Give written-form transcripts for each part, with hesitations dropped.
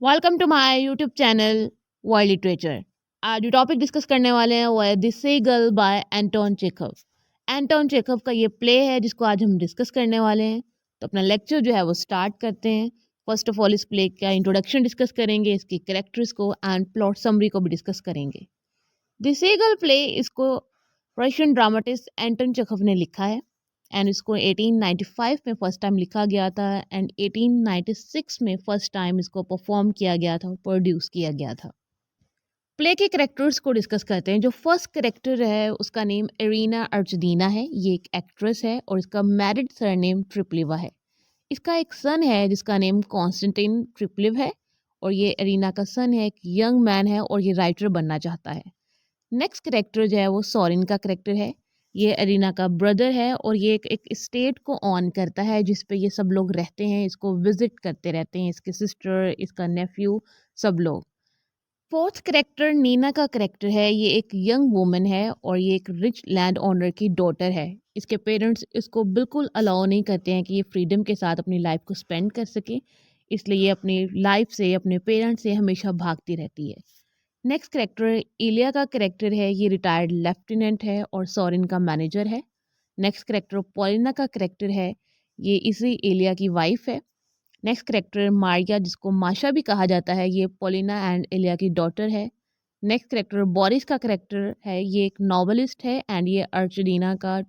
Welcome to my YouTube channel world literature. आज जो topic discuss करने वाले हैं वो है The Seagull by Anton Chekhov. Anton Chekhov का ये प्ले है जिसको आज हम डिस्कस करने वाले हैं। तो अपना लेक्चर जो है वो स्टार्ट करते हैं। फर्स्ट ऑफ ऑल इस प्ले का इंट्रोडक्शन डिस्कस करेंगे, इसकी कैरेक्टर्स को एंड प्लॉट समरी को भी डिस्कस करेंगे। द सीगल प्ले इसको रशियन ड्रामाटिस्ट एंटोन चेखव ने लिखा है एंड इसको 1895 में फर्स्ट टाइम लिखा गया था एंड 1896 में फर्स्ट टाइम इसको परफॉर्म किया गया था, प्रोड्यूस किया गया था। प्ले के करेक्टर्स को डिस्कस करते हैं। जो फर्स्ट करेक्टर है उसका नेम एरिना अर्चदीना है। ये एक एक्ट्रेस है और इसका मैरिड सरनेम ट्रिप्लिवा है। इसका एक सन है जिसका नेम कॉन्स्टेंटिन ट्रिप्लिव है और ये एरिना का सन है, एक यंग मैन है और ये राइटर बनना चाहता है। नेक्स्ट करेक्टर जो है वो सॉरिन का करेक्टर है। ये अरीना का ब्रदर है और ये एक स्टेट को ऑन करता है जिस पे ये सब लोग रहते हैं, इसको विजिट करते रहते हैं, इसके सिस्टर, इसका नेफ्यू, सब लोग। फोर्थ करेक्टर नीना का करेक्टर है। ये एक यंग वुमन है और ये एक रिच लैंड ओनर की डॉटर है। इसके पेरेंट्स इसको बिल्कुल अलाउ नहीं करते हैं कि ये फ्रीडम के साथ अपनी लाइफ को स्पेंड कर सके, इसलिए ये अपनी लाइफ से, अपने पेरेंट्स से हमेशा भागती रहती है। नेक्स्ट करेक्टर इलिया का करेक्टर है। ये रिटायर्ड लेफ्टिनेंट है और सॉरिन का मैनेजर है। नेक्स्ट करेक्टर पॉलिना का करेक्टर है। ये इसी इलिया की वाइफ है। नेक्स्ट करेक्टर मारिया, जिसको माशा भी कहा जाता है, ये पॉलिना एंड इलिया की डॉटर है। नेक्स्ट करेक्टर बोरिस का करेक्टर है। ये एक नॉवलिस्ट है एंड ये अर्चडीना का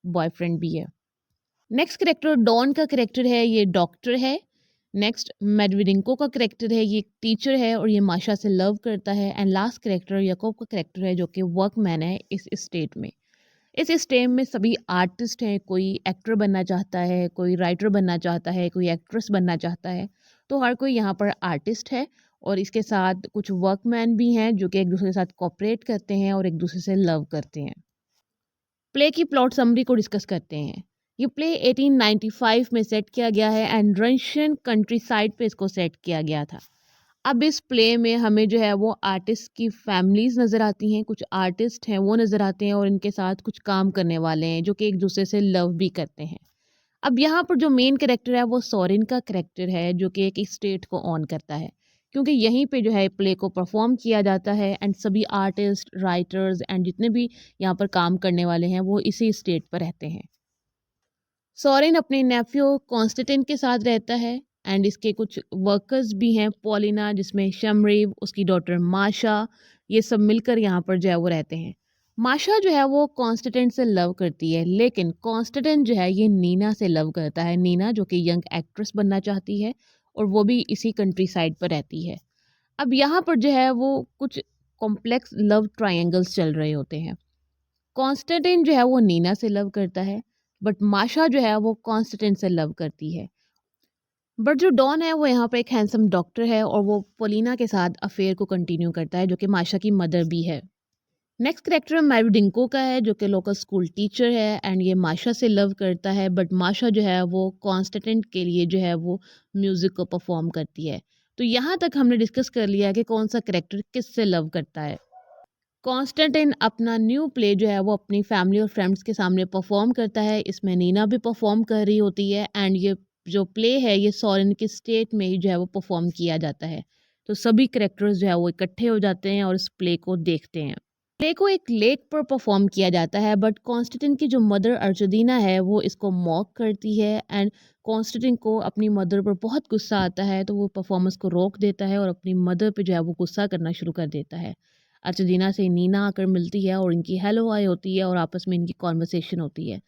बॉयफ्रेंड भी है। नेक्स्ट करेक्टर डॉन का करेक्टर है। ये डॉक्टर है। नेक्स्ट मेडविडिंको का करेक्टर है। ये एक टीचर है और ये माशा से लव करता है। एंड लास्ट करेक्टर याकूब का करेक्टर है जो कि वर्कमैन है इस स्टेट में। इस स्टेट में सभी आर्टिस्ट हैं। कोई एक्टर बनना चाहता है, कोई राइटर बनना चाहता है, कोई एक्ट्रेस बनना चाहता है। तो हर कोई यहाँ पर आर्टिस्ट है और इसके साथ कुछ वर्कमैन भी हैं जो कि एक दूसरे के साथ कोऑपरेट करते हैं और एक दूसरे से लव करते हैं। प्ले की प्लॉट समरी को डिस्कस करते हैं। ये प्ले 1895 में सेट किया गया है एंड रशियन कंट्री साइड पे इसको सेट किया गया था। अब इस प्ले में हमें जो है वो आर्टिस्ट की फैमिलीज नज़र आती हैं, कुछ आर्टिस्ट हैं वो नज़र आते हैं और इनके साथ कुछ काम करने वाले हैं जो कि एक दूसरे से लव भी करते हैं। अब यहाँ पर जो मेन कैरेक्टर है वो सॉरिन का कैरेक्टर है जो कि एक स्टेट को ऑन करता है, क्योंकि यहीं पे जो है प्ले को परफॉर्म किया जाता है एंड सभी आर्टिस्ट, राइटर्स एंड जितने भी यहाँ पर काम करने वाले हैं वो इसी स्टेट पर रहते हैं। सॉरेन अपने नेफ्यू कॉन्स्टेंटिन के साथ रहता है एंड इसके कुछ वर्कर्स भी हैं, पॉलिना जिसमें शमरीव, उसकी डॉटर माशा, ये सब मिलकर यहाँ पर जो है वो रहते हैं। माशा जो है वो कॉन्स्टेंटिन से लव करती है, लेकिन कॉन्स्टेंटिन जो है ये नीना से लव करता है। नीना जो कि यंग एक्ट्रेस बनना चाहती है और वो भी इसी कंट्री साइड पर रहती है। अब यहाँ पर जो है वो कुछ कॉम्प्लेक्स लव ट्रायंगल्स चल रहे होते हैं। कॉन्स्टेंटिन जो है वो नीना से लव करता है, बट माशा जो है वो कॉन्स्टेंटिन से लव करती है। बट जो डॉन है वो यहाँ पे एक हैंडसम डॉक्टर है और वो पोलिना के साथ अफेयर को कंटिन्यू करता है जो कि माशा की मदर भी है। नेक्स्ट करेक्टर मैरिडिंको का है जो कि लोकल स्कूल टीचर है एंड ये माशा से लव करता है, बट माशा जो है वो कॉन्स्टेंटिन के लिए जो है वो म्यूज़िक को परफॉर्म करती है। तो यहाँ तक हमने डिस्कस कर लिया कि कौन सा करेक्टर किससे लव करता है। कॉन्स्टेंटिन अपना न्यू प्ले जो है वो अपनी फैमिली और फ्रेंड्स के सामने परफॉर्म करता है। इसमें नीना भी परफॉर्म कर रही होती है एंड ये जो प्ले है ये सॉरेन के स्टेट में ही जो है वो परफॉर्म किया जाता है। तो सभी करेक्टर्स जो है वो इकट्ठे हो जाते हैं और इस प्ले को देखते हैं। प्ले को एक लेक पर परफॉर्म किया जाता है, बट कॉन्स्टेंटिन की जो मदर अर्जुदीना है वो इसको मॉक करती है एंड कॉन्स्टेंटिन को अपनी मदर पर बहुत गुस्सा आता है, तो वो परफॉर्मेंस को रोक देता है और अपनी मदर पे जो है वो गुस्सा करना शुरू कर देता है। अर्चडीना से नीना आकर मिलती है और इनकी हेलो हाय होती है और आपस में इनकी कॉन्वर्सेशन होती है।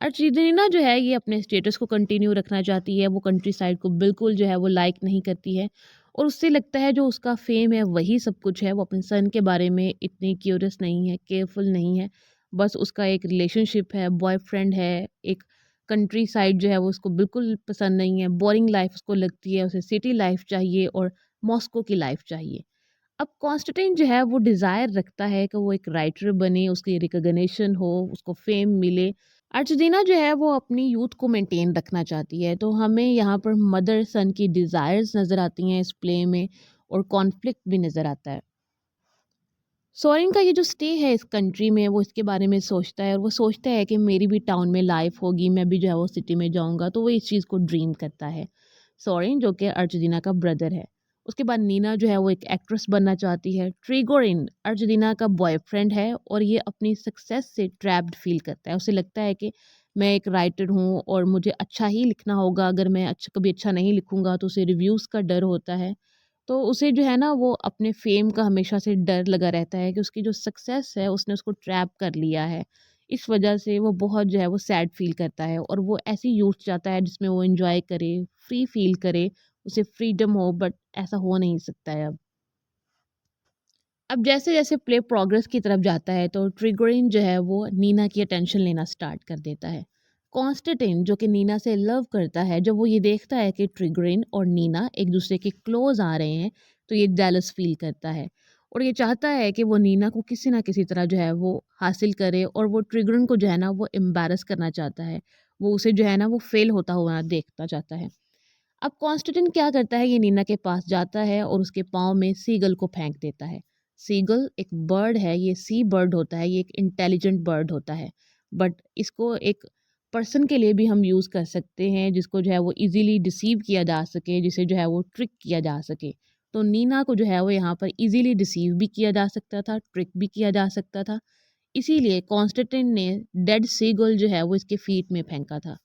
अर्चडीना जो है ये अपने स्टेटस को कंटिन्यू रखना चाहती है, वो कंट्री साइड को बिल्कुल जो है वो लाइक नहीं करती है और उससे लगता है जो उसका फेम है वही सब कुछ है। वो अपने सन के बारे में इतनी क्यूरियस नहीं है, केयरफुल नहीं है। बस उसका एक रिलेशनशिप है, बॉयफ्रेंड है, एक कंट्री साइड जो है वो उसको बिल्कुल पसंद नहीं है, बोरिंग लाइफ उसको लगती है, उसे सिटी लाइफ चाहिए और मॉस्को की लाइफ चाहिए। अब कॉन्स्टेंटाइन जो है वो डिज़ायर रखता है कि वो एक राइटर बने, उसकी रिकॉग्निशन हो, उसको फेम मिले। अर्जेंटीना जो है वो अपनी यूथ को मेंटेन रखना चाहती है, तो हमें यहाँ पर मदर सन की डिज़ायर्स नज़र आती हैं इस प्ले में और कॉन्फ्लिक्ट भी नज़र आता है। सोरेन का ये जो स्टे है इस कंट्री में, वो इसके बारे में सोचता है और वो सोचता है कि मेरी भी टाउन में लाइफ होगी, मैं भी जो है वो सिटी में जाऊँगा, तो वो इस चीज़ को ड्रीम करता है। सोरेन जो कि अर्जेंटीना का ब्रदर है, उसके बाद नीना जो है वो एक एक्ट्रेस बनना चाहती है। ट्रिगोरिन अर्जेंटीना का बॉयफ्रेंड है और ये अपनी सक्सेस से ट्रैप्ड फील करता है। उसे लगता है कि मैं एक राइटर हूँ और मुझे अच्छा ही लिखना होगा, अगर मैं कभी अच्छा नहीं लिखूँगा तो उसे रिव्यूज़ का डर होता है। तो उसे जो है ना वो अपने फ़ेम का हमेशा से डर लगा रहता है कि उसकी जो सक्सेस है उसने उसको ट्रैप कर लिया है। इस वजह से वो बहुत जो है वो सैड फ़ील करता है और वो ऐसी यूथ चाहता है जिसमें वो एन्जॉय करे, फ्री फ़ील करे, उसे फ्रीडम हो, बट ऐसा हो नहीं सकता है अब। अब जैसे-जैसे प्ले प्रोग्रेस की तरफ जाता है तो ट्रिगरिन जो है वो नीना की अटेंशन लेना स्टार्ट कर देता है। कॉन्स्टेंटिन जो कि नीना से लव करता है, जब वो ये देखता है कि ट्रिगरिन और नीना एक दूसरे के क्लोज आ रहे हैं तो ये जेलस फील करता है और ये चाहता है कि वो नीना को किसी ना किसी तरह जो है वो हासिल करे और वो ट्रिगरिन को जो है ना वो एम्बैरस करना चाहता है। वो उसे जो है ना वो फेल होता हुआ देखना चाहता है। अब कॉन्स्टेंटिन क्या करता है, ये नीना के पास जाता है और उसके पाँव में सीगल को फेंक देता है। सीगल एक बर्ड है, ये सी बर्ड होता है, ये एक इंटेलिजेंट बर्ड होता है। बट इसको एक पर्सन के लिए भी हम यूज़ कर सकते हैं जिसको जो है वो ईज़िली डिसीव किया जा सके, जिसे जो है वो ट्रिक किया जा सके। तो नीना को जो है वो यहाँ पर ईज़िली डिसीव भी किया जा सकता था, ट्रिक भी किया जा सकता था। इसीलिए कॉन्स्टेंटिन ने डेड सीगल जो है वो इसके फीट में फेंका था।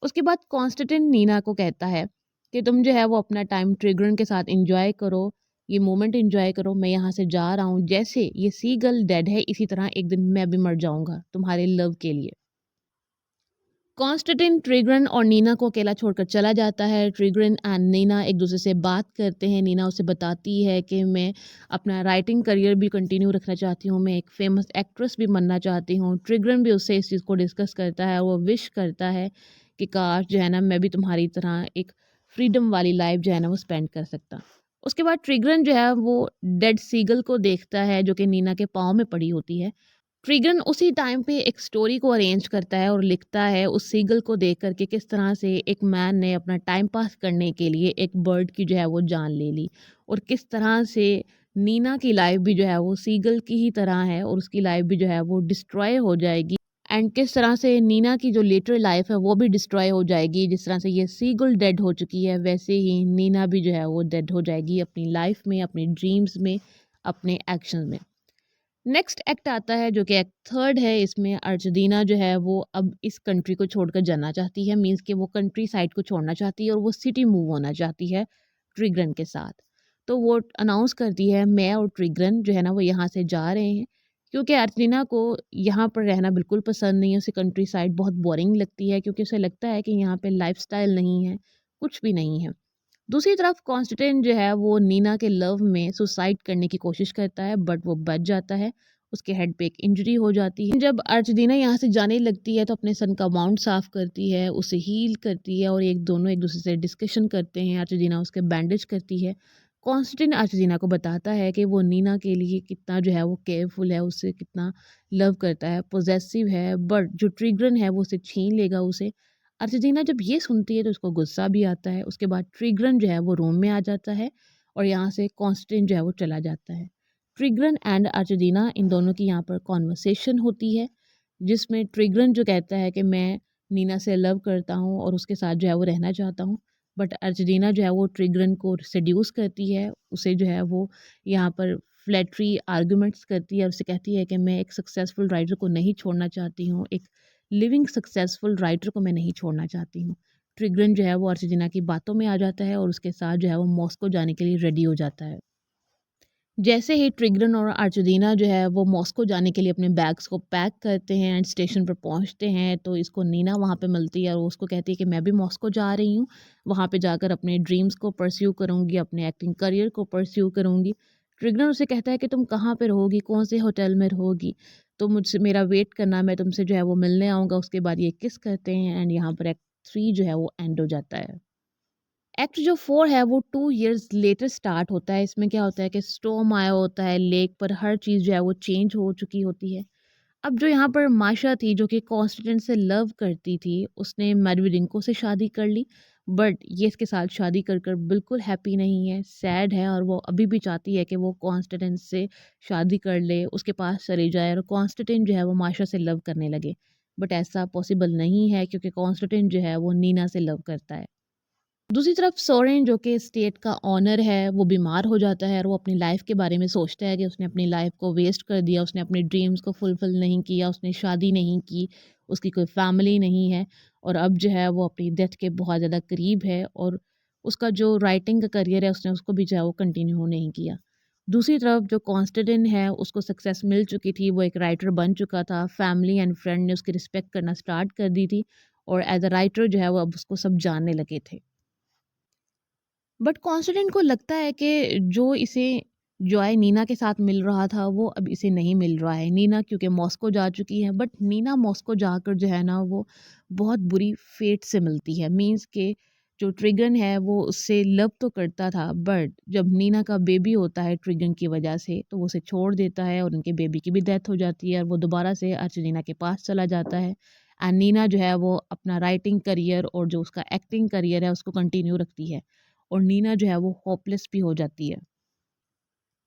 उसके बाद कॉन्स्टेंटिन नीना को कहता है कि तुम जो है वो अपना टाइम ट्रिगरन के साथ एंजॉय करो, ये मोमेंट एंजॉय करो, मैं यहाँ से जा रहा हूँ। जैसे ये सी गर्ल डेड है, इसी तरह एक दिन मैं भी मर जाऊँगा तुम्हारे लव के लिए। कॉन्स्टेंटिन ट्रिगरन और नीना को अकेला छोड़कर चला जाता है। ट्रिगरन एंड नीना एक दूसरे से बात करते हैं। नीना उसे बताती है कि मैं अपना राइटिंग करियर भी कंटिन्यू रखना चाहती हूँ, मैं एक फेमस एक्ट्रेस भी बनना चाहती हूँ। ट्रिगरन भी उससे इस चीज़ को डिस्कस करता है, वो विश करता है कि काश जो है ना मैं भी तुम्हारी तरह एक फ्रीडम वाली लाइफ जो है ना वो स्पेंड कर सकता। उसके बाद ट्रिगरन जो है वो डेड सीगल को देखता है जो कि नीना के पाँव में पड़ी होती है। ट्रिगन उसी टाइम पे एक स्टोरी को अरेंज करता है और लिखता है उस सीगल को देख कर के किस तरह से एक मैन ने अपना टाइम पास करने के लिए एक बर्ड की जो है वो जान ले ली और किस तरह से नीना की लाइफ भी जो है वो सीगल की ही तरह है और उसकी लाइफ भी जो है वो डिस्ट्रॉय हो जाएगी। एंड किस तरह से नीना की जो लेटर लाइफ है वो भी डिस्ट्रॉय हो जाएगी। जिस तरह से ये सीगल डेड हो चुकी है वैसे ही नीना भी जो है वो डेड हो जाएगी अपनी लाइफ में, अपनी ड्रीम्स में, अपने एक्शन में। नेक्स्ट एक्ट आता है जो कि एक्ट थर्ड है। इसमें अर्जेंटीना जो है वो अब इस कंट्री को छोड़कर जाना चाहती है, मींस कि वो कंट्री साइड को छोड़ना चाहती है और वो सिटी मूव होना चाहती है ट्रिगरन के साथ। तो वो अनाउंस करती है मैं और ट्रिगरन जो है ना वो यहाँ से जा रहे हैं, क्योंकि अर्जेंटीना को यहाँ पर रहना बिल्कुल पसंद नहीं है। उसे कंट्री साइड बहुत बोरिंग लगती है क्योंकि उसे लगता है कि यहाँ पे लाइफस्टाइल नहीं है, कुछ भी नहीं है। दूसरी तरफ कॉन्स्टेंटाइन जो है वो नीना के लव में सुसाइड करने की कोशिश करता है बट वो बच जाता है। उसके हेड पे एक इंजरी हो जाती है। जब अर्जेंटीना यहाँ से जाने लगती है तो अपने सन का माउंट साफ करती है, उसे हील करती है और एक दोनों एक दूसरे से डिस्कशन करते हैं। अर्जेंटीना उसके बैंडेज करती है। कॉन्स्टेंटाइन अर्जेंटीना को बताता है कि वो नीना के लिए कितना जो है वो केयरफुल है, उससे कितना लव करता है, पोजेसिव है, बट जो ट्रिगरन है वो उसे छीन लेगा उसे। अर्जेंटीना जब ये सुनती है तो उसको गुस्सा भी आता है। उसके बाद ट्रिगरन जो है वो रूम में आ जाता है और यहाँ से कॉन्स्टेंट जो है वो चला जाता है। ट्रिगरन एंड अर्जेंटीना इन दोनों की यहाँ पर कॉन्वर्सेशन होती है जिसमें ट्रिगरन जो कहता है कि मैं नीना से लव करता हूँ और उसके साथ जो है वो रहना चाहता हूँ। बट अर्जेंटीना जो है वो ट्रिगरन को सेड्यूस करती है, उसे जो है वो यहाँ पर फ्लैटरी आर्गूमेंट्स करती है और उसे कहती है कि मैं एक सक्सेसफुल राइटर को नहीं छोड़ना चाहती हूँ, एक लिविंग सक्सेसफुल राइटर को मैं नहीं छोड़ना चाहती हूँ। ट्रिगरन जो है वो अर्जेंटीना की बातों में आ जाता है और उसके साथ जो है वो मॉस्को जाने के लिए रेडी हो जाता है। जैसे ही ट्रिगरन और अर्जेंटीना जो है वो मॉस्को जाने के लिए अपने बैग्स को पैक करते हैं एंड स्टेशन पर पहुंचते हैं तो इसको नीना वहाँ पे मिलती है और वो उसको कहती है कि मैं भी मॉस्को जा रही हूँ, वहाँ पे जाकर अपने ड्रीम्स को परस्यू करूँगी, अपने एक्टिंग करियर को परस्यू करूँगी। ट्रिगरन उसे कहता है कि तुम कहाँ पे रहोगी, कौन से होटल में रहोगी, तो मुझसे मेरा वेट करना, मैं तुमसे जो है वो मिलने आऊँगा। उसके बाद ये किस करते हैं एंड यहाँ पर एक्ट थ्री जो है वो एंड हो जाता है। एक्ट जो 4 है वो 2 इयर्स लेटर स्टार्ट होता है। इसमें क्या होता है कि स्टॉर्म आया होता है, लेक पर हर चीज़ जो है वो चेंज हो चुकी होती है। अब जो यहाँ पर माशा थी जो कि कॉन्स्टेंटाइन से लव करती थी, उसने मेडवेडेंको से शादी कर ली। बट ये इसके साथ शादी कर कर बिल्कुल हैप्पी नहीं है, सैड है और वो अभी भी चाहती है कि वो कॉन्स्टेंटाइन से शादी कर ले, उसके पास चली जाए और कॉन्स्टेंटाइन जो है वो माशा से लव करने लगे। बट ऐसा पॉसिबल नहीं है क्योंकि कॉन्स्टेंटाइन जो है वो नीना से लव करता है। दूसरी तरफ सोरेन जो कि स्टेट का ऑनर है वो बीमार हो जाता है और वो अपनी लाइफ के बारे में सोचता है कि उसने अपनी लाइफ को वेस्ट कर दिया, उसने अपने ड्रीम्स को फुलफिल नहीं किया, उसने शादी नहीं की, उसकी कोई फैमिली नहीं है और अब जो है वो अपनी डेथ के बहुत ज़्यादा करीब है और उसका जो राइटिंग का करियर है उसने उसको भी जो है वो कंटिन्यू नहीं किया। दूसरी तरफ जो कॉन्स्टेंटिन है उसको सक्सेस मिल चुकी थी, वो एक राइटर बन चुका था, फैमिली एंड फ्रेंड ने उसकी रिस्पेक्ट करना स्टार्ट कर दी थी और एज अ राइटर जो है वो अब उसको सब जानने लगे थे। बट कॉन्स्टेंटिन को लगता है कि जो इसे जॉय नीना के साथ मिल रहा था वो अब इसे नहीं मिल रहा है। नीना क्योंकि मॉस्को जा चुकी है, बट नीना मॉस्को जाकर जो है ना वो बहुत बुरी फेट से मिलती है। मींस के जो ट्रिगन है वो उससे लव तो करता था, बट जब नीना का बेबी होता है ट्रिगन की वजह से तो वो उसे छोड़ देता है और उनके बेबी की भी डेथ हो जाती है और वो दोबारा से अर्चना के पास चला जाता है। एंड नीना जो है वो अपना राइटिंग करियर और जो उसका एक्टिंग करियर है उसको कंटिन्यू रखती है और नीना जो है वो होपलेस भी हो जाती है।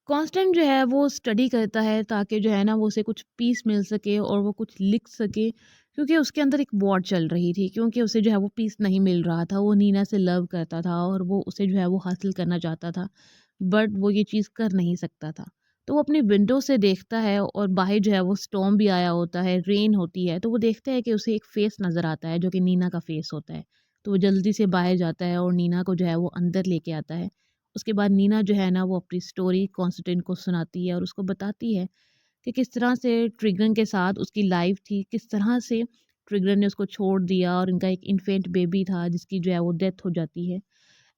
कांस्टेंट जो है वो स्टडी करता है ताकि जो है ना वो उसे कुछ पीस मिल सके और वो कुछ लिख सके, क्योंकि उसके अंदर एक वॉर चल रही थी, क्योंकि उसे जो है वो पीस नहीं मिल रहा था। वो नीना से लव करता था और वो उसे जो है वो हासिल करना चाहता था, बट वो ये चीज़ कर नहीं सकता था। तो वो अपनी विंडो से देखता है और बाहर जो है वो स्टॉर्म भी आया होता है, रेन होती है, तो वो देखता है कि उसे एक फेस नज़र आता है जो कि नीना का फेस होता है। तो वो जल्दी से बाहर जाता है और नीना को जो है वो अंदर लेके आता है। उसके बाद नीना जो है ना वो अपनी स्टोरी कॉन्स्टेंट को सुनाती है और उसको बताती है कि किस तरह से ट्रिगन के साथ उसकी लाइफ थी, किस तरह से ट्रिगन ने उसको छोड़ दिया और इनका एक इन्फेंट बेबी था जिसकी जो है वो डेथ हो जाती है।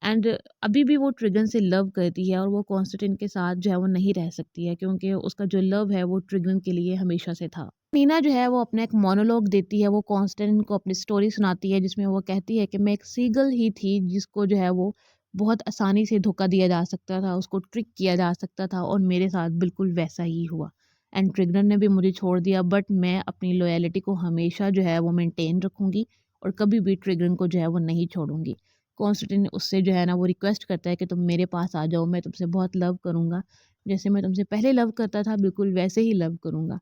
एंड अभी भी वो ट्रिगन से लव करती है और वो कॉन्स्टेंट के साथ जो है वो नहीं रह सकती है, क्योंकि उसका जो लव है वो ट्रिगन के लिए हमेशा से था। नीना जो है वो अपना एक मोनोलॉग देती है, वो कॉन्स्टेंट को अपनी स्टोरी सुनाती है जिसमें वो कहती है कि मैं एक सीगल ही थी जिसको जो है वो बहुत आसानी से धोखा दिया जा सकता था, उसको ट्रिक किया जा सकता था और मेरे साथ बिल्कुल वैसा ही हुआ। एंड ट्रिगन ने भी मुझे छोड़ दिया, बट मैं अपनी लॉयल्टी को हमेशा जो है वो मेंटेन रखूंगी और कभी भी ट्रिगन को जो है वो नहीं छोड़ूंगी। कॉन्स्टेंटिन उससे जो है ना वो रिक्वेस्ट करता है कि तुम मेरे पास आ जाओ, मैं तुमसे बहुत लव करूँगा। जैसे मैं तुमसे पहले लव करता था बिल्कुल वैसे ही लव करूँगा।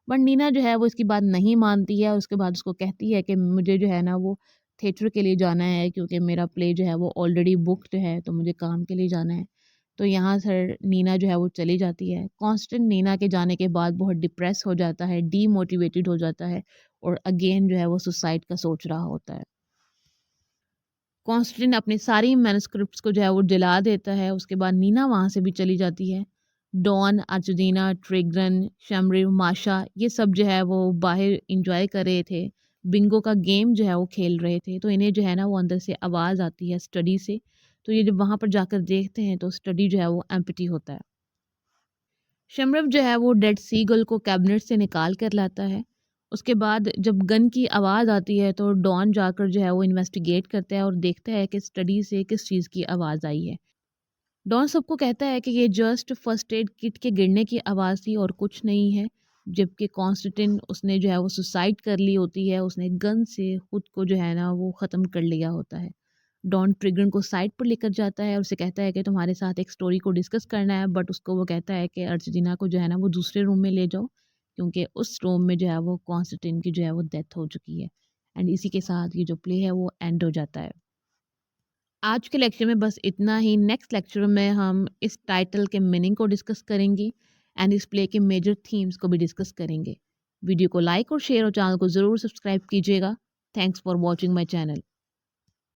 बट नीना जो है वो इसकी बात नहीं मानती है और उसके बाद उसको कहती है कि मुझे जो है ना वो थिएटर के लिए जाना है, क्योंकि मेरा प्ले जो है वो ऑलरेडी बुक्ड है, तो मुझे काम के लिए जाना है। तो यहाँ से नीना जो है वो चली जाती है। कॉन्स्टेंट नीना के जाने के बाद बहुत डिप्रेस हो जाता है, डीमोटिवेटेड हो जाता है और अगेन जो है वो सुसाइड का सोच रहा होता है। कॉन्स्टेंटिन अपनी सारी मैन्युस्क्रिप्ट्स को जो है वो जला देता है। उसके बाद नीना वहाँ से भी चली जाती है। डॉन, अर्जेंटीना, ट्रिगन, शमरिव, माशा ये सब जो है वो बाहर इंजॉय कर रहे थे। बिंगो का गेम जो है वो खेल रहे थे। तो इन्हें जो है ना वो अंदर से आवाज़ आती है स्टडी से। तो ये जब वहाँ पर जाकर देखते हैं तो स्टडी जो है वो एम्प्टी होता है। शमरव जो है वो डेड सी गर्ल को कैबिनेट से निकाल कर लाता है। उसके बाद जब गन की आवाज़ आती है तो डॉन जाकर जो है वो इन्वेस्टिगेट करता है और देखता है कि स्टडी से किस चीज़ की आवाज़ आई है। डॉन सबको कहता है कि ये जस्ट फर्स्ट एड किट के गिरने की आवाज़ थी और कुछ नहीं है। जबकि कॉन्स्टेंटिन उसने जो है वो सुसाइड कर ली होती है, उसने गन से खुद को जो है ना वो ख़त्म कर लिया होता है। डॉन ट्रिगन को साइड पर लेकर जाता है और उसे कहता है कि तुम्हारे साथ एक स्टोरी को डिस्कस करना है, बट उसको वो कहता है कि अर्जेंटीना को जो है ना वो दूसरे रूम में ले जाओ, क्योंकि उस रूम में जो है वो कॉन्स्टेंटिन की जो है वो डेथ हो चुकी है। एंड इसी के साथ ये जो प्ले है वो एंड हो जाता है। आज के लेक्चर में बस इतना ही। नेक्स्ट लेक्चर में हम इस टाइटल के मीनिंग को डिस्कस करेंगे एंड इस प्ले के मेजर थीम्स को भी डिस्कस करेंगे। वीडियो को लाइक और शेयर और चैनल को ज़रूर सब्सक्राइब कीजिएगा। Thanks for watching my channel.